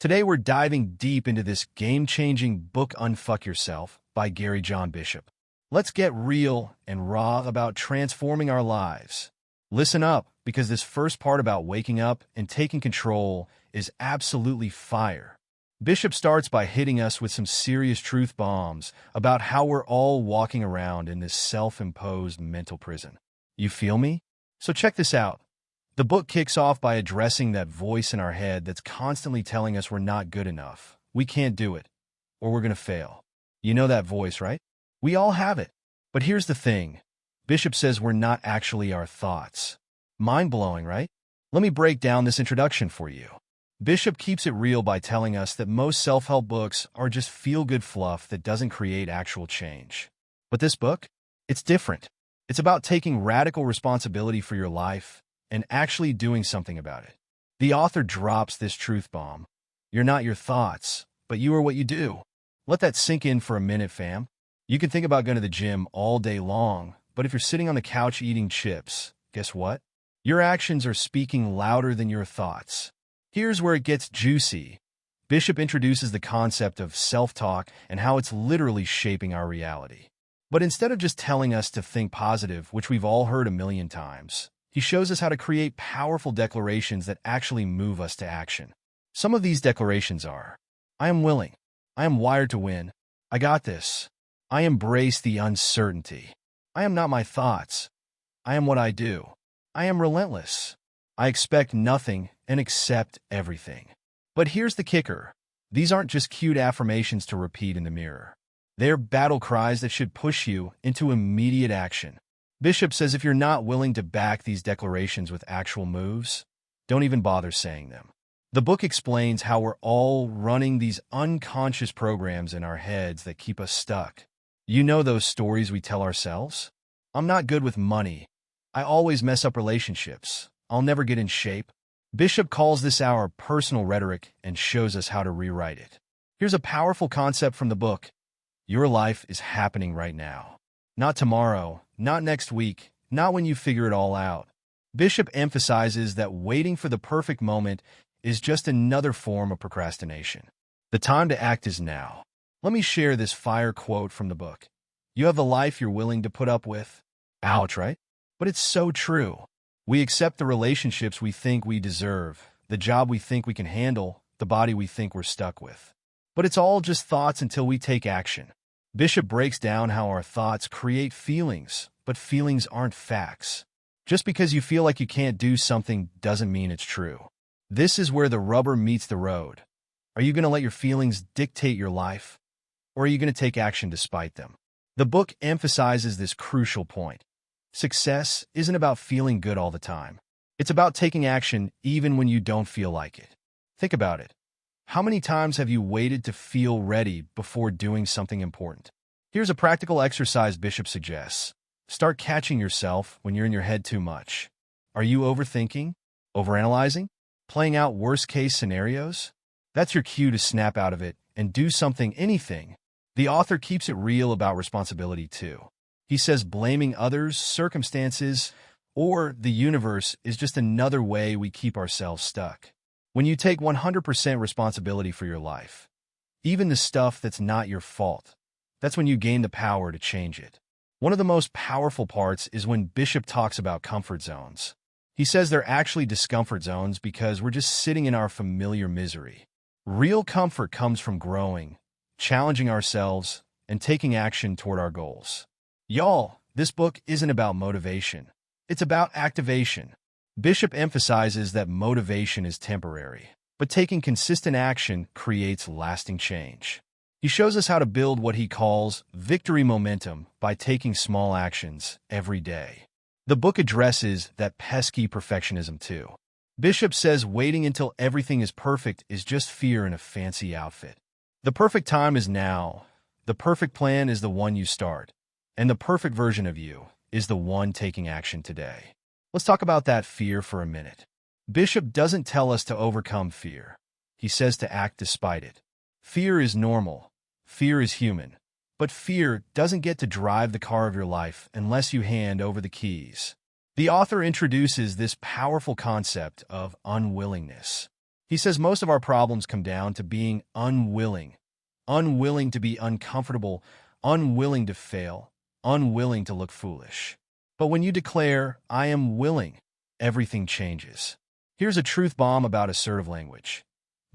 Today we're diving deep into this game-changing book Unfuck Yourself by Gary John Bishop. Let's get real and raw about transforming our lives. Listen up, because this first part about waking up and taking control is absolutely fire. Bishop starts by hitting us with some serious truth bombs about how we're all walking around in this self-imposed mental prison. You feel me? So check this out. The book kicks off by addressing that voice in our head that's constantly telling us we're not good enough, we can't do it, or we're going to fail. You know that voice, right? We all have it. But here's the thing. Bishop says we're not actually our thoughts. Mind-blowing, right? Let me break down this introduction for you. Bishop keeps it real by telling us that most self-help books are just feel-good fluff that doesn't create actual change. But this book? It's different. It's about taking radical responsibility for your life and actually doing something about it. The author drops this truth bomb. You're not your thoughts, but you are what you do. Let that sink in for a minute, fam. You can think about going to the gym all day long, but if you're sitting on the couch eating chips, guess what? Your actions are speaking louder than your thoughts. Here's where it gets juicy. Bishop introduces the concept of self-talk and how it's literally shaping our reality. But instead of just telling us to think positive, which we've all heard a million times, he shows us how to create powerful declarations that actually move us to action. Some of these declarations are: I am willing. I am wired to win. I got this. I embrace the uncertainty. I am not my thoughts. I am what I do. I am relentless. I expect nothing and accept everything. But here's the kicker. These aren't just cute affirmations to repeat in the mirror. They're battle cries that should push you into immediate action. Bishop says if you're not willing to back these declarations with actual moves, don't even bother saying them. The book explains how we're all running these unconscious programs in our heads that keep us stuck. You know those stories we tell ourselves? I'm not good with money. I always mess up relationships. I'll never get in shape. Bishop calls this our personal rhetoric and shows us how to rewrite it. Here's a powerful concept from the book. Your life is happening right now. Not tomorrow, not next week, not when you figure it all out. Bishop emphasizes that waiting for the perfect moment is just another form of procrastination. The time to act is now. Let me share this fire quote from the book. You have the life you're willing to put up with. Ouch, right? But it's so true. We accept the relationships we think we deserve, the job we think we can handle, the body we think we're stuck with. But it's all just thoughts until we take action. Bishop breaks down how our thoughts create feelings, but feelings aren't facts. Just because you feel like you can't do something doesn't mean it's true. This is where the rubber meets the road. Are you going to let your feelings dictate your life? Or are you going to take action despite them? The book emphasizes this crucial point. Success isn't about feeling good all the time. It's about taking action even when you don't feel like it. Think about it. How many times have you waited to feel ready before doing something important? Here's a practical exercise Bishop suggests. Start catching yourself when you're in your head too much. Are you overthinking? Overanalyzing? Playing out worst-case scenarios? That's your cue to snap out of it and do something, anything. The author keeps it real about responsibility too. He says blaming others, circumstances, or the universe is just another way we keep ourselves stuck. When you take 100% responsibility for your life, even the stuff that's not your fault, that's when you gain the power to change it. One of the most powerful parts is when Bishop talks about comfort zones. He says they're actually discomfort zones because we're just sitting in our familiar misery. Real comfort comes from growing, challenging ourselves, and taking action toward our goals. Y'all, this book isn't about motivation. It's about activation. Bishop emphasizes that motivation is temporary, but taking consistent action creates lasting change. He shows us how to build what he calls victory momentum by taking small actions every day. The book addresses that pesky perfectionism too. Bishop says waiting until everything is perfect is just fear in a fancy outfit. The perfect time is now. The perfect plan is the one you start. And the perfect version of you is the one taking action today. Let's talk about that fear for a minute. Bishop doesn't tell us to overcome fear. He says to act despite it. Fear is normal. Fear is human. But fear doesn't get to drive the car of your life unless you hand over the keys. The author introduces this powerful concept of unwillingness. He says most of our problems come down to being unwilling. Unwilling to be uncomfortable, unwilling to fail, unwilling to look foolish. But when you declare, I am willing, everything changes. Here's a truth bomb about assertive language.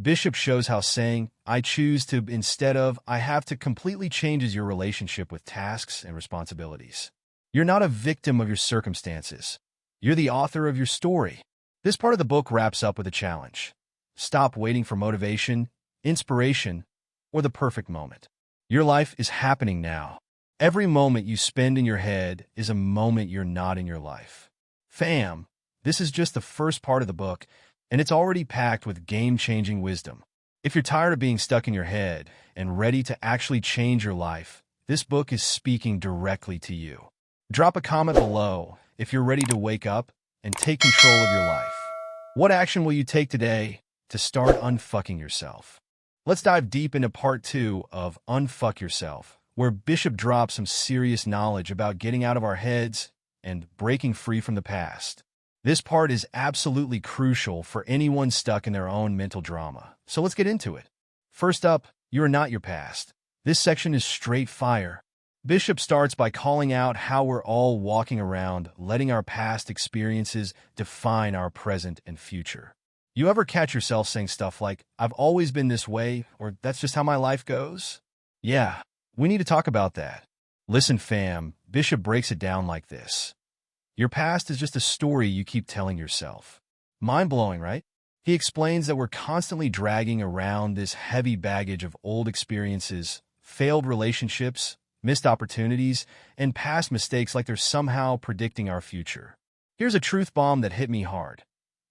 Bishop shows how saying, I choose to instead of I have to completely changes your relationship with tasks and responsibilities. You're not a victim of your circumstances. You're the author of your story. This part of the book wraps up with a challenge. Stop waiting for motivation, inspiration, or the perfect moment. Your life is happening now. Every moment you spend in your head is a moment you're not in your life. Fam, this is just the first part of the book, and it's already packed with game-changing wisdom. If you're tired of being stuck in your head and ready to actually change your life, this book is speaking directly to you. Drop a comment below if you're ready to wake up and take control of your life. What action will you take today to start unfucking yourself? Let's dive deep into part 2 of Unfuck Yourself, where Bishop drops some serious knowledge about getting out of our heads and breaking free from the past. This part is absolutely crucial for anyone stuck in their own mental drama. So let's get into it. First up, you are not your past. This section is straight fire. Bishop starts by calling out how we're all walking around, letting our past experiences define our present and future. You ever catch yourself saying stuff like, I've always been this way, or that's just how my life goes? Yeah, we need to talk about that. Listen, fam, Bishop breaks it down like this. Your past is just a story you keep telling yourself. Mind-blowing, right? He explains that we're constantly dragging around this heavy baggage of old experiences, failed relationships, missed opportunities, and past mistakes like they're somehow predicting our future. Here's a truth bomb that hit me hard.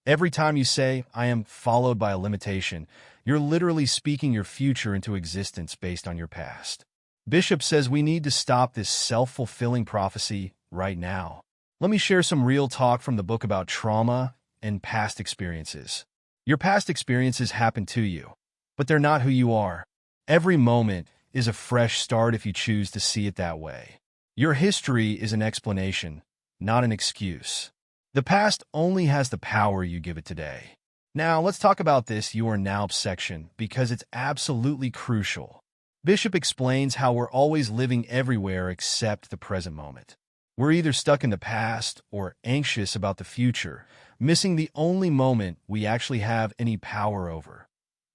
Every time you say, I am followed by a limitation, you're literally speaking your future into existence based on your past. Bishop says we need to stop this self-fulfilling prophecy right now. Let me share some real talk from the book about trauma and past experiences. Your past experiences happen to you, but they're not who you are. Every moment is a fresh start if you choose to see it that way. Your history is an explanation, not an excuse. The past only has the power you give it today. Now, let's talk about this You Are Now section because it's absolutely crucial. Bishop explains how we're always living everywhere except the present moment. We're either stuck in the past or anxious about the future, missing the only moment we actually have any power over.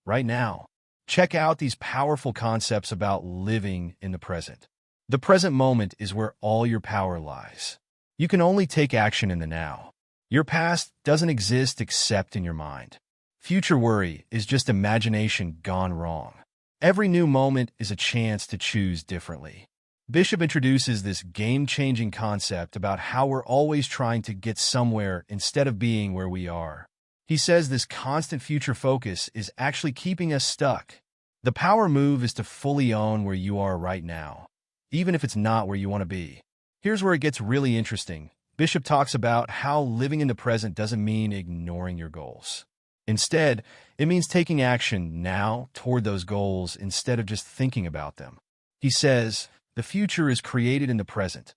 Right now, check out these powerful concepts about living in the present. The present moment is where all your power lies. You can only take action in the now. Your past doesn't exist except in your mind. Future worry is just imagination gone wrong. Every new moment is a chance to choose differently. Bishop introduces this game-changing concept about how we're always trying to get somewhere instead of being where we are. He says this constant future focus is actually keeping us stuck. The power move is to fully own where you are right now, even if it's not where you want to be. Here's where it gets really interesting. Bishop talks about how living in the present doesn't mean ignoring your goals. Instead, it means taking action now toward those goals instead of just thinking about them. He says, the future is created in the present,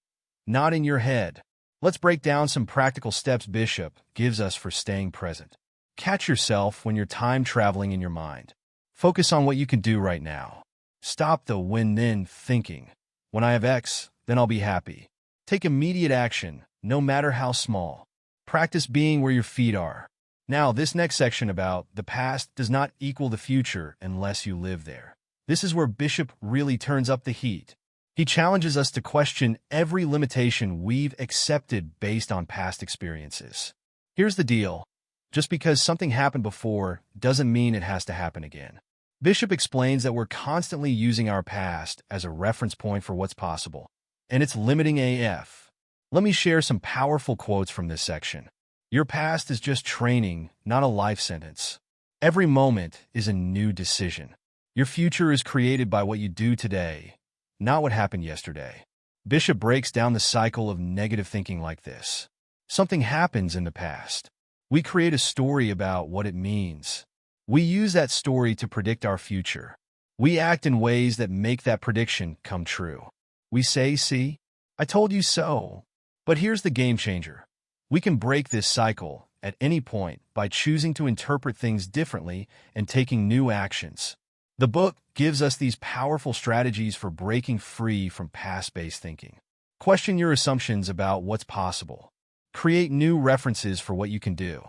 not in your head. Let's break down some practical steps Bishop gives us for staying present. Catch yourself when you're time traveling in your mind. Focus on what you can do right now. Stop the when-then thinking. When I have X, then I'll be happy. Take immediate action, no matter how small. Practice being where your feet are. Now, this next section about the past does not equal the future unless you live there. This is where Bishop really turns up the heat. He challenges us to question every limitation we've accepted based on past experiences. Here's the deal. Just because something happened before doesn't mean it has to happen again. Bishop explains that we're constantly using our past as a reference point for what's possible, and it's limiting AF. Let me share some powerful quotes from this section. Your past is just training, not a life sentence. Every moment is a new decision. Your future is created by what you do today, not what happened yesterday. Bishop breaks down the cycle of negative thinking like this. Something happens in the past. We create a story about what it means. We use that story to predict our future. We act in ways that make that prediction come true. We say, see, I told you so. But here's the game changer. We can break this cycle at any point by choosing to interpret things differently and taking new actions. The book gives us these powerful strategies for breaking free from past-based thinking. Question your assumptions about what's possible. Create new references for what you can do.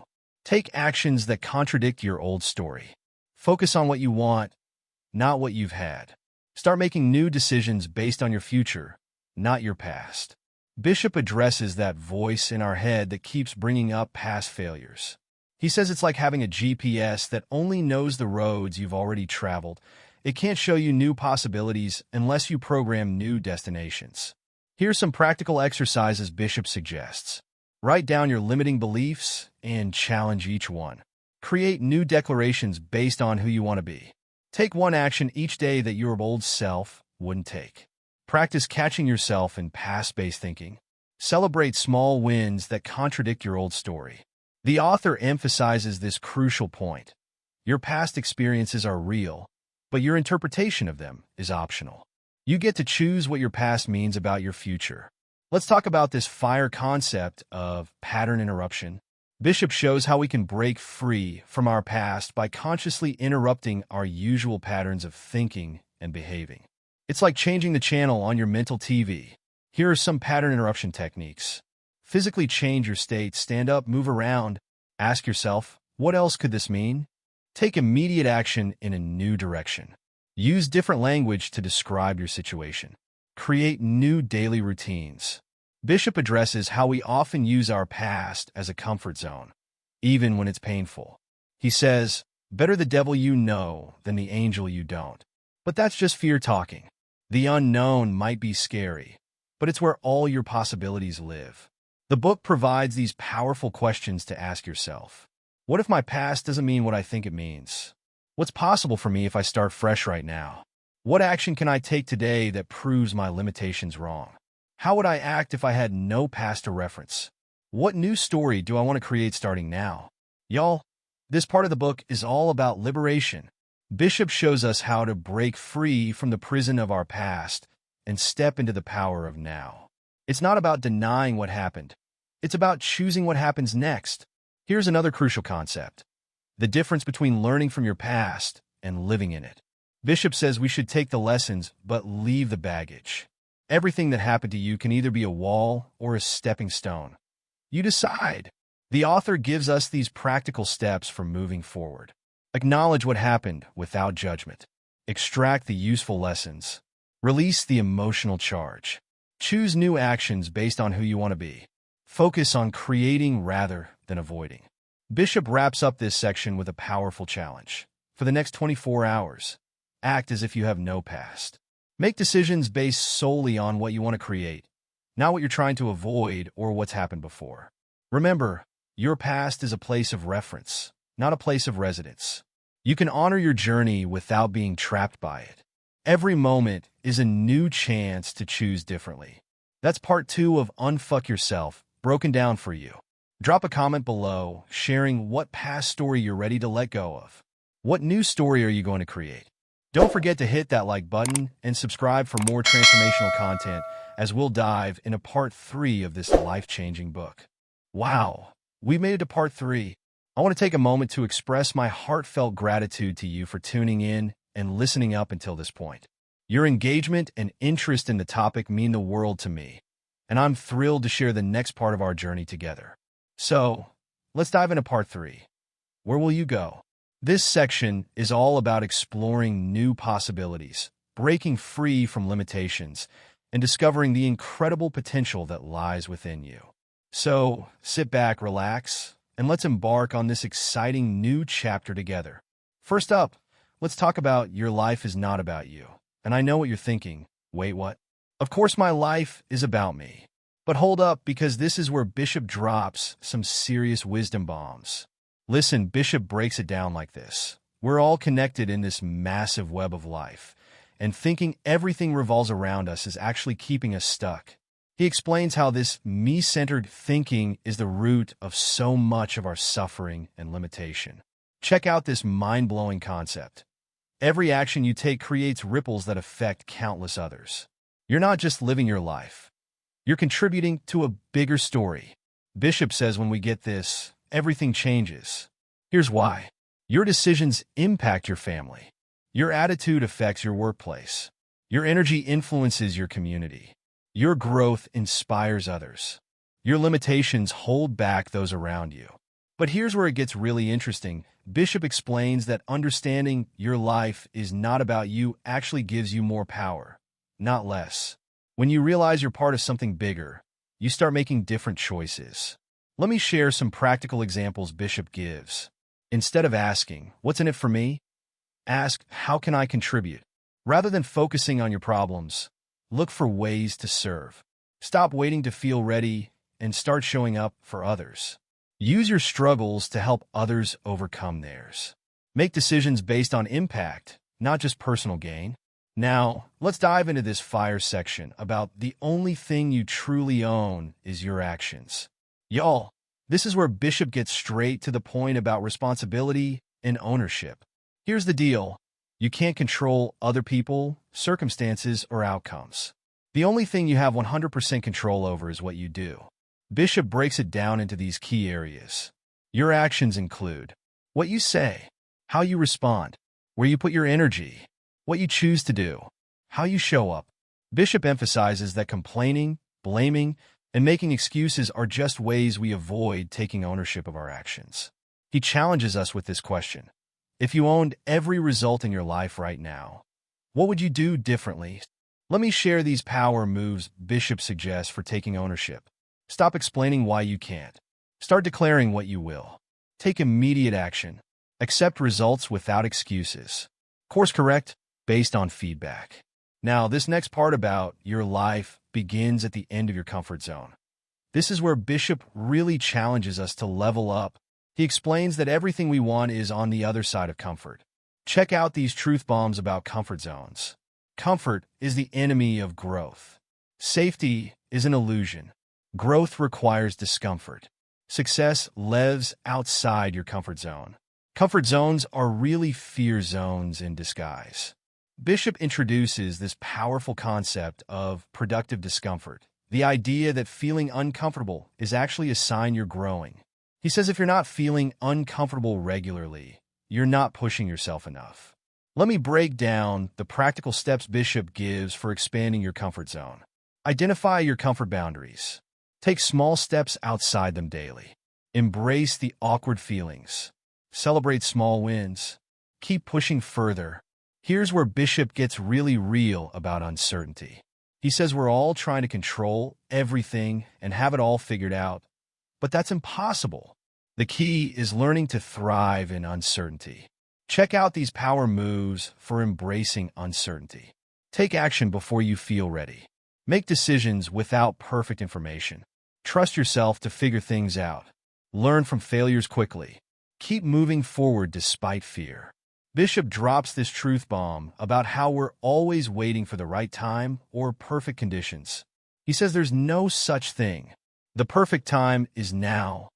Take actions that contradict your old story. Focus on what you want, not what you've had. Start making new decisions based on your future, not your past. Bishop addresses that voice in our head that keeps bringing up past failures. He says it's like having a GPS that only knows the roads you've already traveled. It can't show you new possibilities unless you program new destinations. Here's some practical exercises Bishop suggests. Write down your limiting beliefs and challenge each one. Create new declarations based on who you want to be. Take one action each day that your old self wouldn't take. Practice catching yourself in past-based thinking. Celebrate small wins that contradict your old story. The author emphasizes this crucial point. Your past experiences are real, but your interpretation of them is optional. You get to choose what your past means about your future. Let's talk about this fire concept of pattern interruption. Bishop shows how we can break free from our past by consciously interrupting our usual patterns of thinking and behaving. It's like changing the channel on your mental TV. Here are some pattern interruption techniques. Physically change your state, stand up, move around. Ask yourself, what else could this mean? Take immediate action in a new direction. Use different language to describe your situation. Create new daily routines. Bishop addresses how we often use our past as a comfort zone, even when it's painful. He says, better the devil you know than the angel you don't. But that's just fear talking. The unknown might be scary, but it's where all your possibilities live. The book provides these powerful questions to ask yourself. What if my past doesn't mean what I think it means? What's possible for me if I start fresh right now? What action can I take today that proves my limitations wrong? How would I act if I had no past to reference? What new story do I want to create starting now? Y'all, this part of the book is all about liberation. Bishop shows us how to break free from the prison of our past and step into the power of now. It's not about denying what happened. It's about choosing what happens next. Here's another crucial concept: the difference between learning from your past and living in it. Bishop says we should take the lessons but leave the baggage. Everything that happened to you can either be a wall or a stepping stone. You decide. The author gives us these practical steps for moving forward. Acknowledge what happened without judgment. Extract the useful lessons. Release the emotional charge. Choose new actions based on who you want to be. Focus on creating rather than avoiding. Bishop wraps up this section with a powerful challenge. For the next 24 hours, act as if you have no past. Make decisions based solely on what you want to create, not what you're trying to avoid or what's happened before. Remember, your past is a place of reference, not a place of residence. You can honor your journey without being trapped by it. Every moment is a new chance to choose differently. That's part 2 of Unfuck Yourself, broken down for you. Drop a comment below, sharing what past story you're ready to let go of. What new story are you going to create? Don't forget to hit that like button and subscribe for more transformational content as we'll dive into part 3 of this life-changing book. Wow, we've made it to part 3. I want to take a moment to express my heartfelt gratitude to you for tuning in and listening up until this point. Your engagement and interest in the topic mean the world to me, and I'm thrilled to share the next part of our journey together. So, let's dive into part 3. Where will you go? This section is all about exploring new possibilities, breaking free from limitations, and discovering the incredible potential that lies within you. So, sit back, relax, and let's embark on this exciting new chapter together. First up, let's talk about your life is not about you. And I know what you're thinking. Wait, what? Of course my life is about me. But hold up, because this is where Bishop drops some serious wisdom bombs. Listen, Bishop breaks it down like this. We're all connected in this massive web of life, and thinking everything revolves around us is actually keeping us stuck. He explains how this me-centered thinking is the root of so much of our suffering and limitation. Check out this mind-blowing concept. Every action you take creates ripples that affect countless others. You're not just living your life. You're contributing to a bigger story. Bishop says when we get this, everything changes. Here's why. Your decisions impact your family. Your attitude affects your workplace. Your energy influences your community. Your growth inspires others. Your limitations hold back those around you. But here's where it gets really interesting. Bishop explains that understanding your life is not about you actually gives you more power, not less. When you realize you're part of something bigger, you start making different choices. Let me share some practical examples Bishop gives. Instead of asking, "What's in it for me?" ask, "How can I contribute?" Rather than focusing on your problems, look for ways to serve. Stop waiting to feel ready and start showing up for others. Use your struggles to help others overcome theirs. Make decisions based on impact, not just personal gain. Now, let's dive into this fire section about the only thing you truly own is your actions. Y'all, this is where Bishop gets straight to the point about responsibility and ownership. Here's the deal. You can't control other people, circumstances, or outcomes. The only thing you have 100% control over is what you do. Bishop breaks it down into these key areas. Your actions include what you say, how you respond, where you put your energy, what you choose to do, how you show up. Bishop emphasizes that complaining, blaming, and making excuses are just ways we avoid taking ownership of our actions. He challenges us with this question. If you owned every result in your life right now, what would you do differently? Let me share these power moves Bishop suggests for taking ownership. Stop explaining why you can't. Start declaring what you will. Take immediate action. Accept results without excuses. Course correct based on feedback. Now, this next part about your life begins at the end of your comfort zone. This is where Bishop really challenges us to level up. He explains that everything we want is on the other side of comfort. Check out these truth bombs about comfort zones. Comfort is the enemy of growth. Safety is an illusion. Growth requires discomfort. Success lives outside your comfort zone. Comfort zones are really fear zones in disguise. Bishop introduces this powerful concept of productive discomfort, the idea that feeling uncomfortable is actually a sign you're growing. He says if you're not feeling uncomfortable regularly, you're not pushing yourself enough. Let me break down the practical steps Bishop gives for expanding your comfort zone. Identify your comfort boundaries. Take small steps outside them daily. Embrace the awkward feelings. Celebrate small wins. Keep pushing further. Here's where Bishop gets really real about uncertainty. He says we're all trying to control everything and have it all figured out, but that's impossible. The key is learning to thrive in uncertainty. Check out these power moves for embracing uncertainty. Take action before you feel ready. Make decisions without perfect information. Trust yourself to figure things out. Learn from failures quickly. Keep moving forward despite fear. Bishop drops this truth bomb about how we're always waiting for the right time or perfect conditions. He says there's no such thing. The perfect time is now,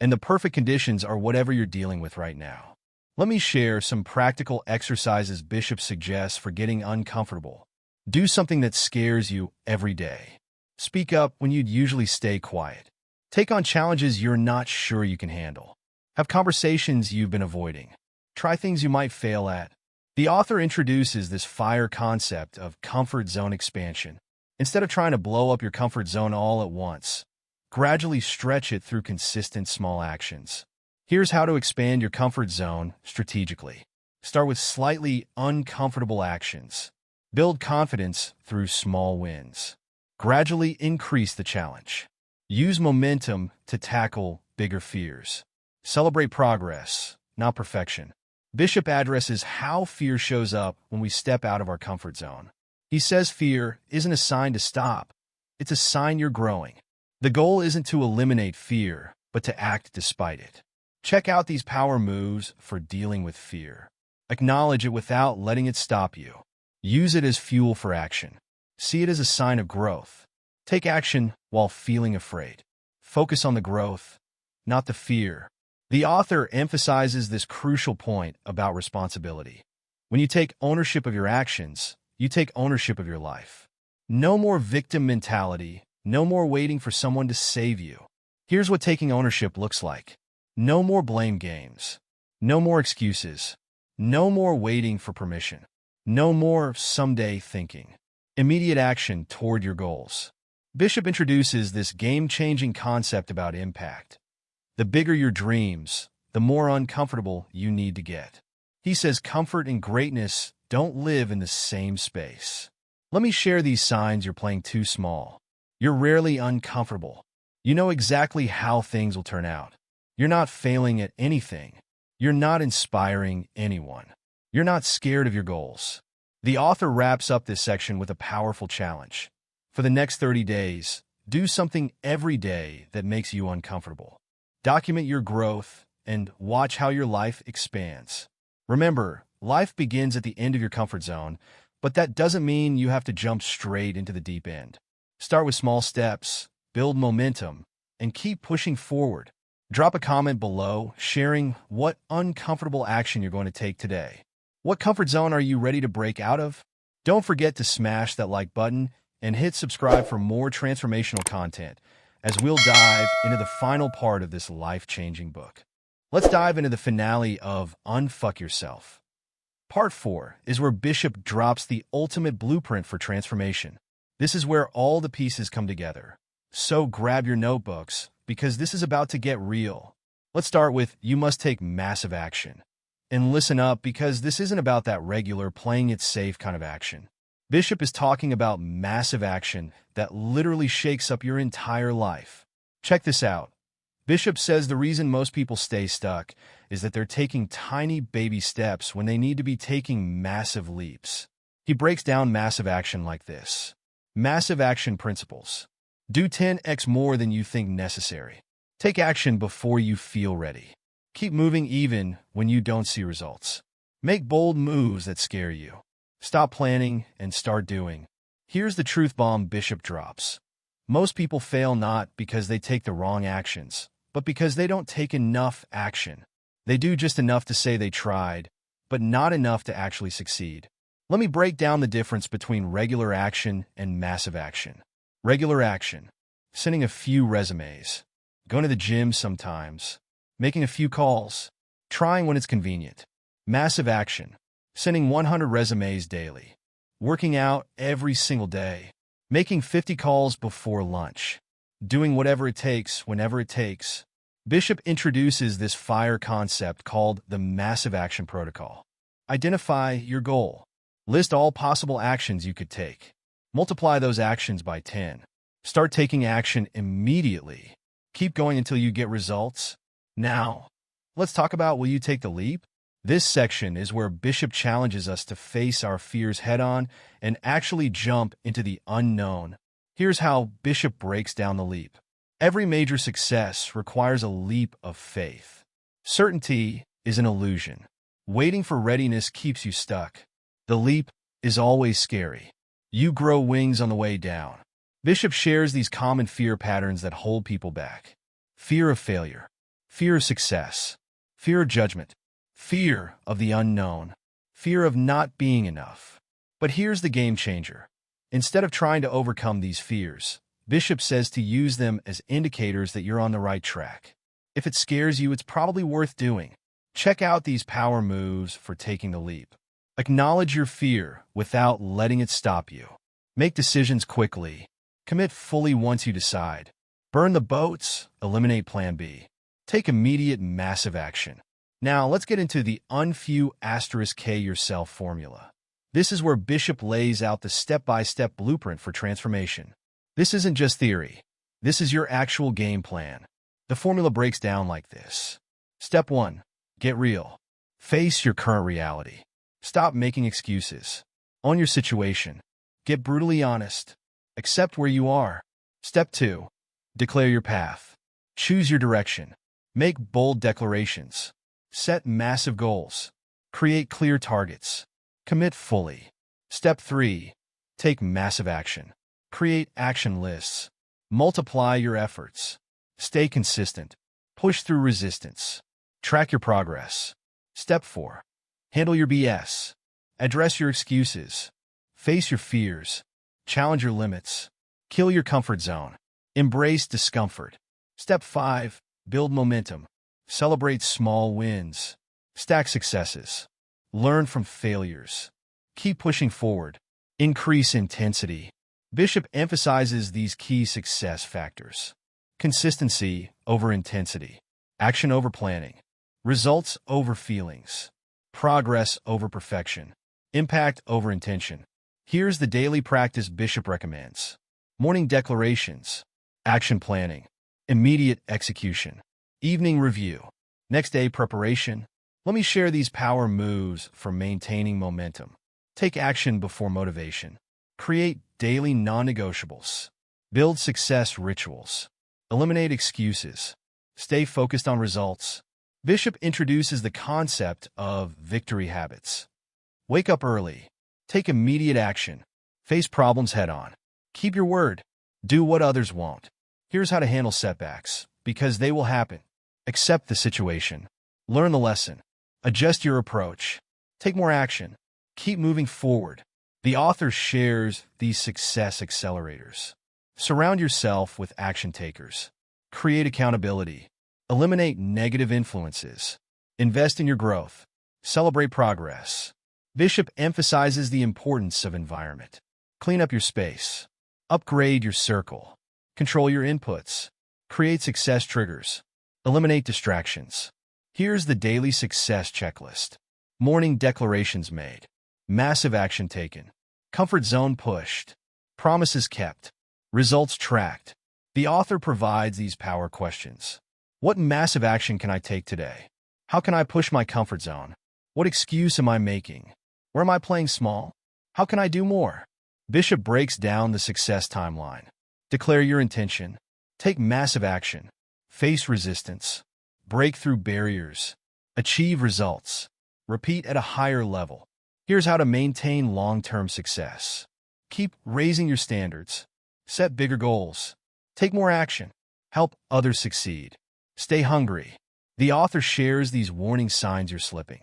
and the perfect conditions are whatever you're dealing with right now. Let me share some practical exercises Bishop suggests for getting uncomfortable. Do something that scares you every day. Speak up when you'd usually stay quiet. Take on challenges you're not sure you can handle. Have conversations you've been avoiding. Try things you might fail at. The author introduces this fire concept of comfort zone expansion. Instead of trying to blow up your comfort zone all at once, gradually stretch it through consistent small actions. Here's how to expand your comfort zone strategically. Start with slightly uncomfortable actions. Build confidence through small wins. Gradually increase the challenge. Use momentum to tackle bigger fears. Celebrate progress, not perfection. Bishop addresses how fear shows up when we step out of our comfort zone. He says fear isn't a sign to stop. It's a sign you're growing. The goal isn't to eliminate fear, but to act despite it. Check out these power moves for dealing with fear. Acknowledge it without letting it stop you. Use it as fuel for action. See it as a sign of growth. Take action while feeling afraid. Focus on the growth, not the fear. The author emphasizes this crucial point about responsibility. When you take ownership of your actions, you take ownership of your life. No more victim mentality, no more waiting for someone to save you. Here's what taking ownership looks like. No more blame games. No more excuses. No more waiting for permission. No more someday thinking. Immediate action toward your goals. Bishop introduces this game-changing concept about impact. The bigger your dreams, the more uncomfortable you need to get. He says comfort and greatness don't live in the same space. Let me share these signs you're playing too small. You're rarely uncomfortable. You know exactly how things will turn out. You're not failing at anything. You're not inspiring anyone. You're not scared of your goals. The author wraps up this section with a powerful challenge. For the next 30 days, do something every day that makes you uncomfortable. Document your growth and watch how your life expands. Remember, life begins at the end of your comfort zone, but that doesn't mean you have to jump straight into the deep end. Start with small steps, build momentum, and keep pushing forward. Drop a comment below sharing what uncomfortable action you're going to take today. What comfort zone are you ready to break out of? Don't forget to smash that like button and hit subscribe for more transformational content as we'll dive into the final part of this life-changing book. Let's dive into the finale of Unfuck Yourself. Part 4 is where Bishop drops the ultimate blueprint for transformation. This is where all the pieces come together. So grab your notebooks, because this is about to get real. Let's start with you must take massive action. And listen up, because this isn't about that regular playing it safe kind of action. Bishop is talking about massive action that literally shakes up your entire life. Check this out. Bishop says the reason most people stay stuck is that they're taking tiny baby steps when they need to be taking massive leaps. He breaks down massive action like this. Massive action principles. Do 10x more than you think necessary. Take action before you feel ready. Keep moving even when you don't see results. Make bold moves that scare you. Stop planning and start doing. Here's the truth bomb Bishop drops. Most people fail not because they take the wrong actions, but because they don't take enough action. They do just enough to say they tried, but not enough to actually succeed. Let me break down the difference between regular action and massive action. Regular action. Sending a few resumes. Going to the gym sometimes. Making a few calls. Trying when it's convenient. Massive action. Sending 100 resumes daily. Working out every single day. Making 50 calls before lunch. Doing whatever it takes whenever it takes. Bishop introduces this FIRE concept called the Massive Action Protocol. Identify your goal. List all possible actions you could take. Multiply those actions by 10. Start taking action immediately. Keep going until you get results. Now, let's talk about will you take the leap? This section is where Bishop challenges us to face our fears head-on and actually jump into the unknown. Here's how Bishop breaks down the leap. Every major success requires a leap of faith. Certainty is an illusion. Waiting for readiness keeps you stuck. The leap is always scary. You grow wings on the way down. Bishop shares these common fear patterns that hold people back. Fear of failure. Fear of success. Fear of judgment. Fear of the unknown. Fear of not being enough. But here's the game changer. Instead of trying to overcome these fears, Bishop says to use them as indicators that you're on the right track. If it scares you, it's probably worth doing. Check out these power moves for taking the leap. Acknowledge your fear without letting it stop you. Make decisions quickly. Commit fully once you decide. Burn the boats. Eliminate Plan B. Take immediate massive action. Now, let's get into the Unfuck Yourself formula. This is where Bishop lays out the step-by-step blueprint for transformation. This isn't just theory. This is your actual game plan. The formula breaks down like this. Step 1. Get real. Face your current reality. Stop making excuses. Own your situation. Get brutally honest. Accept where you are. Step 2. Declare your path. Choose your direction. Make bold declarations. Set massive goals. Create clear targets. Commit fully. Step 3. Take massive action. Create action lists. Multiply your efforts. Stay consistent. Push through resistance. Track your progress. Step 4. Handle your BS. Address your excuses. Face your fears. Challenge your limits. Kill your comfort zone. Embrace discomfort. Step 5. Build momentum. Celebrate small wins. Stack successes. Learn from failures. Keep pushing forward. Increase intensity. Bishop emphasizes these key success factors. Consistency over intensity. Action over planning. Results over feelings. Progress over perfection. Impact over intention. Here's the daily practice Bishop recommends. Morning declarations. Action planning. Immediate execution. Evening review. Next day preparation. Let me share these power moves for maintaining momentum. Take action before motivation. Create daily non-negotiables. Build success rituals. Eliminate excuses. Stay focused on results. Bishop introduces the concept of victory habits. Wake up early. Take immediate action. Face problems head-on. Keep your word. Do what others won't. Here's how to handle setbacks, because they will happen. Accept the situation. Learn the lesson. Adjust your approach. Take more action. Keep moving forward. The author shares these success accelerators. Surround yourself with action takers. Create accountability. Eliminate negative influences. Invest in your growth. Celebrate progress. Bishop emphasizes the importance of environment. Clean up your space. Upgrade your circle. Control your inputs. Create success triggers. Eliminate distractions. Here's the daily success checklist. Morning declarations made. Massive action taken. Comfort zone pushed. Promises kept. Results tracked. The author provides these power questions. What massive action can I take today? How can I push my comfort zone? What excuse am I making? Where am I playing small? How can I do more? Bishop breaks down the success timeline. Declare your intention. Take massive action. Face resistance. Break through barriers. Achieve results. Repeat at a higher level. Here's how to maintain long-term success. Keep raising your standards. Set bigger goals. Take more action. Help others succeed. Stay hungry. The author shares these warning signs you're slipping.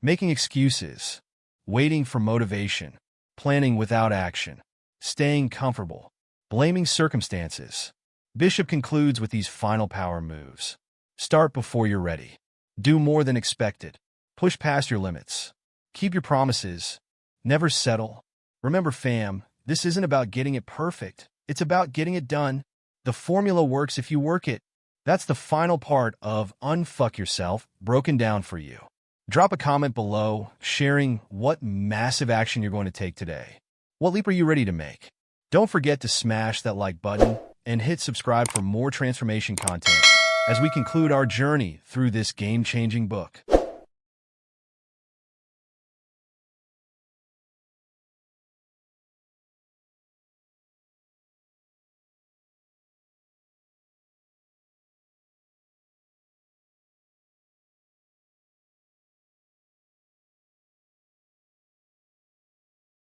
Making excuses. Waiting for motivation. Planning without action. Staying comfortable. Blaming circumstances. Bishop concludes with these final power moves. Start before you're ready. Do more than expected. Push past your limits. Keep your promises. Never settle. Remember, fam, this isn't about getting it perfect. It's about getting it done. The formula works if you work it. That's the final part of Unfuck Yourself broken down for you. Drop a comment below sharing what massive action you're going to take today. What leap are you ready to make? Don't forget to smash that like button and hit subscribe for more transformation content as we conclude our journey through this game-changing book.